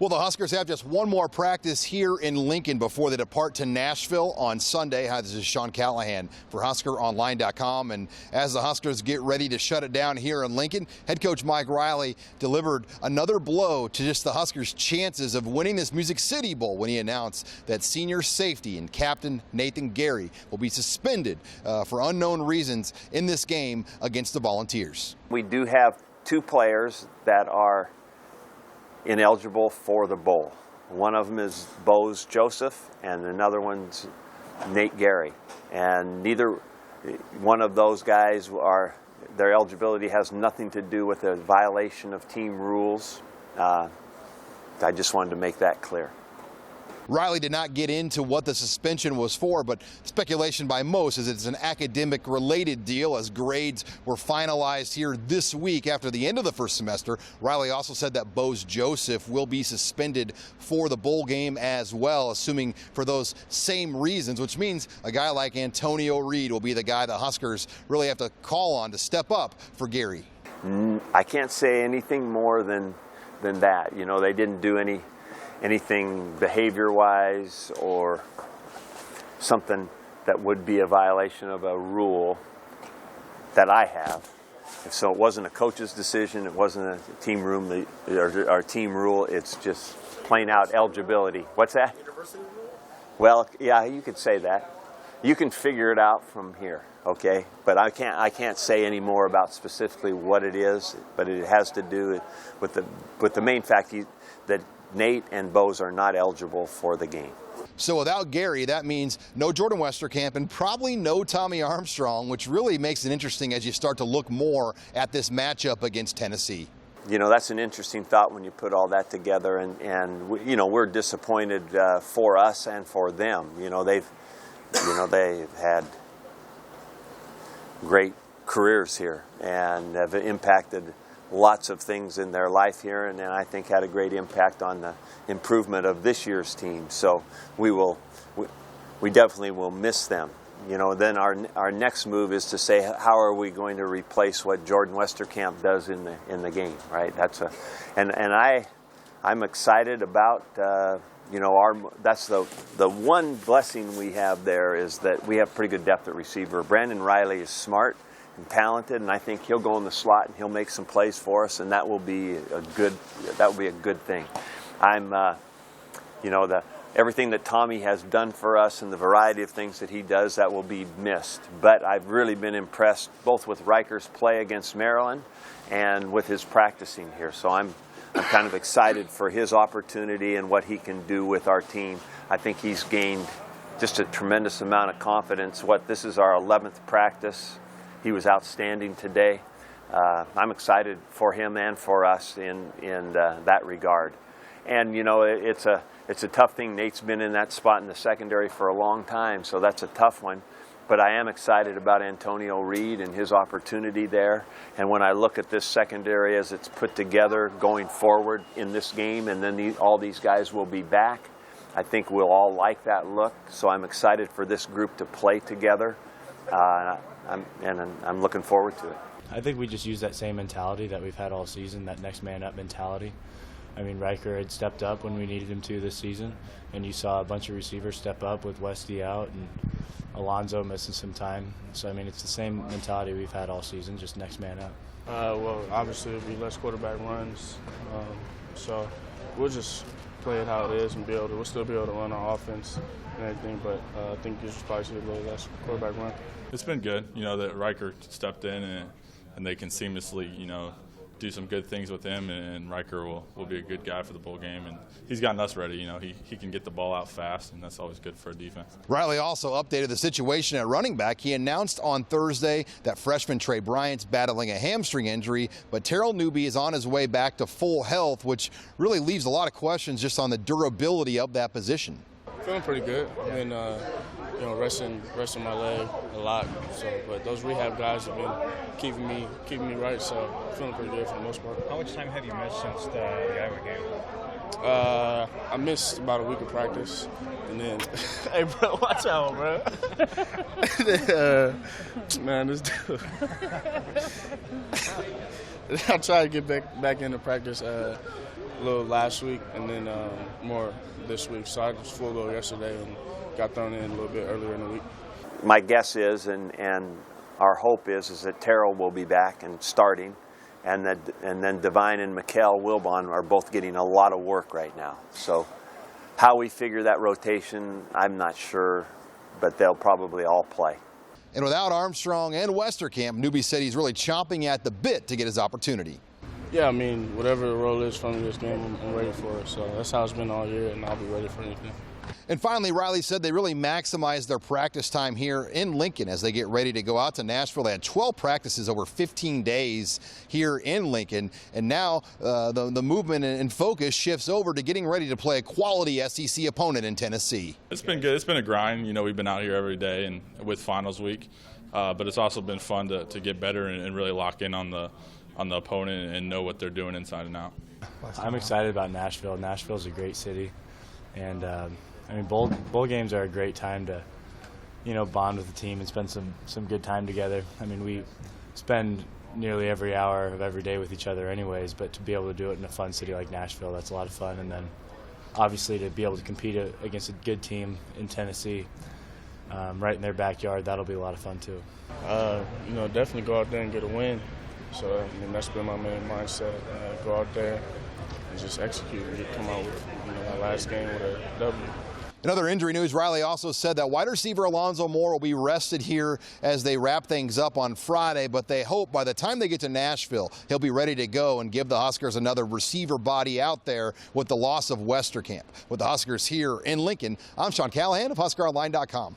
Well, the Huskers have just one more practice here in Lincoln before they depart to Nashville on Sunday. Hi, this is Sean Callahan for HuskerOnline.com. And as the Huskers get ready to shut it down here in Lincoln, head coach Mike Riley delivered another blow to just the Huskers' chances of winning this Music City Bowl when he announced that senior safety and captain Nathan Gerry will be suspended for unknown reasons in this game against the Volunteers. We do have two players that are ineligible for the bowl. One of them is Bose Joseph, and another one's Nate Gerry. And neither one of those guys their eligibility has nothing to do with a violation of team rules. I just wanted to make that clear. Riley did not get into what the suspension was for, but speculation by most is it's an academic-related deal as grades were finalized here this week after the end of the first semester. Riley also said that Bose Joseph will be suspended for the bowl game as well, assuming for those same reasons, which means a guy like Antonio Reed will be the guy the Huskers really have to call on to step up for Gerry. I can't say anything more than that. You know, they didn't do anything behavior-wise or something that would be a violation of a rule that I have. And so it wasn't a coach's decision, it wasn't a team room or team rule, it's just plain out eligibility. What's that? University rule? Well, yeah, you could say that. You can figure it out from here, okay? But I can't say any more about specifically what it is, but it has to do with the main fact that Nate and Bose are not eligible for the game. So without Gerry, that means no Jordan Westerkamp and probably no Tommy Armstrong, which really makes it interesting as you start to look more at this matchup against Tennessee. You know, that's an interesting thought when you put all that together, and you know, we're disappointed for us and for them. You know, they've had great careers here and have impacted lots of things in their life here, and I think had a great impact on the improvement of this year's team. So we definitely will miss them. You know, then our next move is to say, how are we going to replace what Jordan Westerkamp does in the game, right? I'm excited about you know, that's the one blessing we have there is that we have pretty good depth at receiver. Brandon Riley is smart and talented, and I think he'll go in the slot and he'll make some plays for us, and that will be a good thing. You know, everything that Tommy has done for us and the variety of things that he does, that will be missed. But I've really been impressed both with Riker's play against Maryland and with his practicing here. So I'm kind of excited for his opportunity and what he can do with our team. I think he's gained just a tremendous amount of confidence. This is our 11th practice. He was outstanding today. I'm excited for him and for us in that regard. And you know, it's a tough thing. Nate's been in that spot in the secondary for a long time, so that's a tough one. But I am excited about Antonio Reed and his opportunity there. And when I look at this secondary as it's put together going forward in this game, and then all these guys will be back, I think we'll all like that look. So I'm excited for this group to play together. I'm looking forward to it. I think we just use that same mentality that we've had all season, that next man up mentality. I mean, Riker had stepped up when we needed him to this season, and you saw a bunch of receivers step up with Westy out and Alonzo missing some time. So, I mean, it's the same mentality we've had all season, just next man up. Well, obviously it'll be less quarterback runs, so we'll just play it how it is and we'll still be able to run our offense and everything, but I think you should probably see a little less quarterback run. It's been good, you know, that Riker stepped in and they can seamlessly, you know, do some good things with him, and Riker will be a good guy for the bowl game, and he's gotten us ready. You know, he can get the ball out fast, and that's always good for a defense. Riley also updated the situation at running back. He announced on Thursday that freshman Trey Bryant's battling a hamstring injury, but Terrell Newby is on his way back to full health, which really leaves a lot of questions just on the durability of that position. Feeling pretty good. I mean, you know, resting my leg a lot. So, but those rehab guys have been keeping me right. So, feeling pretty good for the most part. How much time have you missed since the Iowa game? I missed about a week of practice, and then, hey bro, watch out, bro. Man, this dude. I tried to get back into practice little last week and then more this week. So I just full go yesterday and got thrown in a little bit earlier in the week. My guess is, and our hope is that Terrell will be back and starting, and then Devine and Mikkel Wilbon are both getting a lot of work right now. So how we figure that rotation, I'm not sure, but they'll probably all play. And without Armstrong and Westerkamp, Newby said he's really chomping at the bit to get his opportunity. Yeah, I mean, whatever the role is for me this game, I'm ready for it. So that's how it's been all year, and I'll be ready for anything. And finally, Riley said they really maximized their practice time here in Lincoln as they get ready to go out to Nashville. They had 12 practices over 15 days here in Lincoln, and now the movement and focus shifts over to getting ready to play a quality SEC opponent in Tennessee. It's been good. It's been a grind. You know, we've been out here every day and with finals week, but it's also been fun to get better and really lock in on the opponent and know what they're doing inside and out. I'm excited about Nashville. Nashville's a great city, and I mean, bowl games are a great time to, you know, bond with the team and spend some good time together. I mean, we spend nearly every hour of every day with each other anyways, but to be able to do it in a fun city like Nashville, that's a lot of fun. And then obviously to be able to compete against a good team in Tennessee, right in their backyard, that'll be a lot of fun too. You know, definitely go out there and get a win. So I mean, that's been my main mindset. Go out there and just execute and come out with, you know, that last game with a W. In other injury news, Riley also said that wide receiver Alonzo Moore will be rested here as they wrap things up on Friday, but they hope by the time they get to Nashville, he'll be ready to go and give the Huskers another receiver body out there with the loss of Westerkamp. With the Huskers here in Lincoln, I'm Sean Callahan of HuskerOnline.com.